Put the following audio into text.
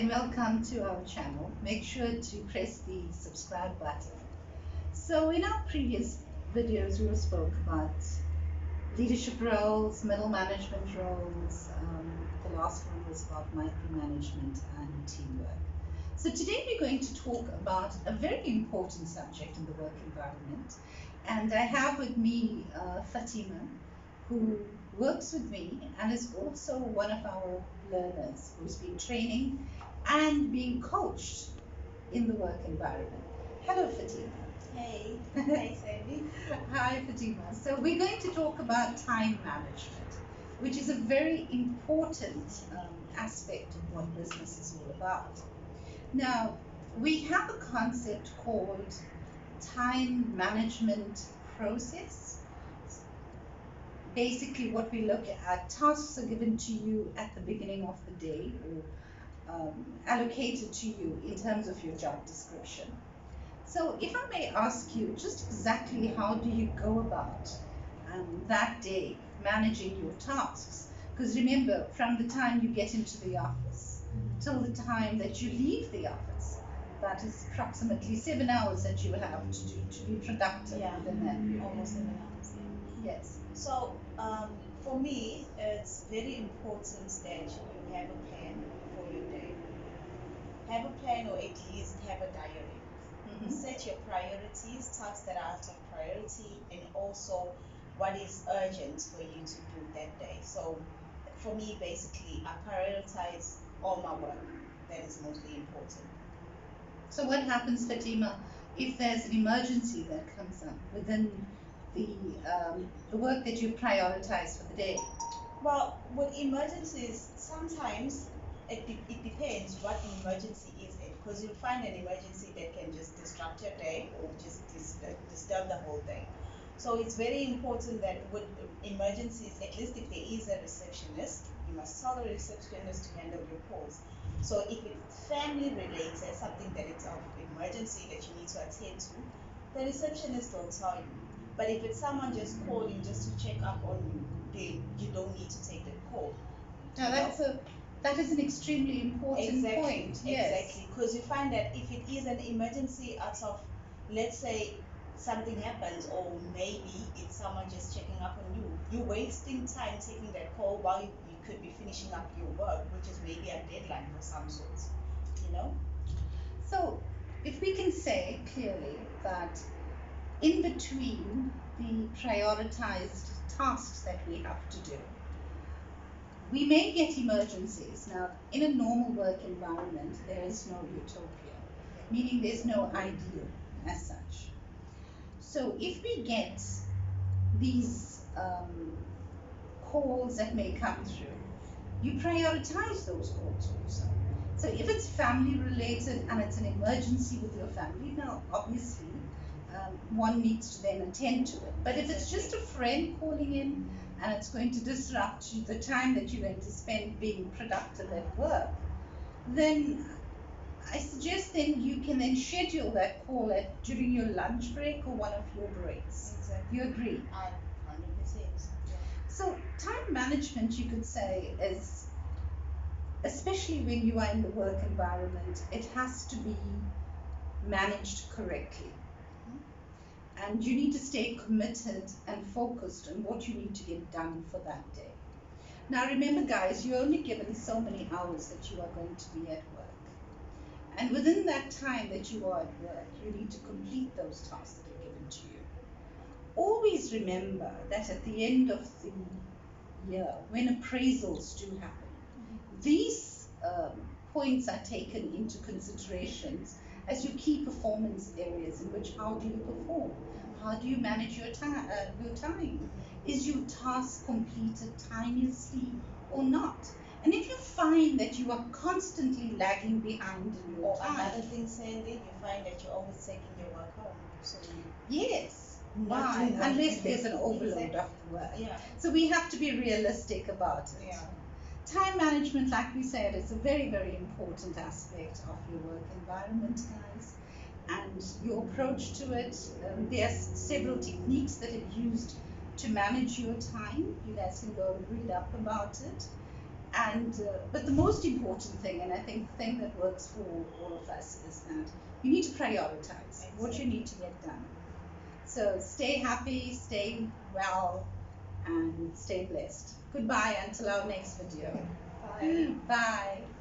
and welcome to our channel. Make sure to press the subscribe button. So in our previous videos we spoke about leadership roles, middle management roles. The last one was about micromanagement and teamwork. So today we're going to talk about a very important subject in the work environment. And I have with me Fatima, who works with me and is also one of our learners who's been training and being coached in the work environment. Hello, Fatima. Hey, hey Sandy. Hi, Fatima. So we're going to talk about time management, which is a very important aspect of what business is all about. Now, we have a concept called time management process. Basically, what we look at, tasks are given to you at the beginning of the day or allocated to you in terms of your job description. So if I may ask you, just exactly how do you go about that day managing your tasks? Because remember, from the time you get into the office till the time that you leave the office, that is approximately 7 hours that you have to do to be productive within that period. Almost 7 hours. Yes. So, for me, it's very important that you have a plan for your day. Have a plan, or at least have a diary. Set your priorities, tasks that are out of priority, and also what is urgent for you to do that day. So, for me, basically, I prioritize all my work that is mostly important. So what happens, Fatima, if there's an emergency that comes up within the work that you prioritize for the day? Well, with emergencies, sometimes it depends what the emergency is in, because you'll find an emergency that can just disrupt your day or just disturb the whole day. So it's very important that with emergencies, at least if there is a receptionist, you must tell the receptionist to handle your calls. So if it's family related, something that it's of emergency that you need to attend to, the receptionist will tell you. But if it's someone just calling just to check up on you, then you don't need to take the call. Now that is an extremely important point. Yes. Exactly, because you find that if it is an emergency out of, let's say, something happens, or maybe it's someone just checking up on you, you're wasting time taking that call while you could be finishing up your work, which is maybe a deadline for some sorts, you know? So if we can say clearly that in between the prioritized tasks that we have to do, we may get emergencies. Now, in a normal work environment, there is no utopia, meaning there's no ideal as such. So if we get these calls that may come through, you prioritize those calls also. So if it's family related and it's an emergency with your family, now obviously one needs to then attend to it. But if it's just a friend calling in and it's going to disrupt you, the time that you're going to spend being productive at work, then I suggest then you can then schedule that call during your lunch break or one of your breaks. Exactly. You agree? 100%. Yeah. So time management, you could say, is, especially when you are in the work environment, it has to be managed correctly. And you need to stay committed and focused on what you need to get done for that day. Now remember guys, you're only given so many hours that you are going to be at work. And within that time that you are at work, you need to complete those tasks that are given to you. Always remember that at the end of the year, when appraisals do happen, these points are taken into considerations as your key performance areas, in which how do you perform? How do you manage your time? Is your task completed timeously or not? And if you find that you are constantly lagging behind in your time, another thing, Sandy, you find that you're always taking your work home. So yes, why? Unless there's an overload of the work. Yeah. So we have to be realistic about it. Yeah. Time management, like we said, is a very, very important aspect of your work environment, guys. And your approach to it, there's several techniques that are used to manage your time. You guys can go and read up about it. But the most important thing, and I think the thing that works for all of us, is that you need to prioritize what you need to get done. So stay happy, stay well, and stay blessed. Goodbye until our next video. Bye. Bye.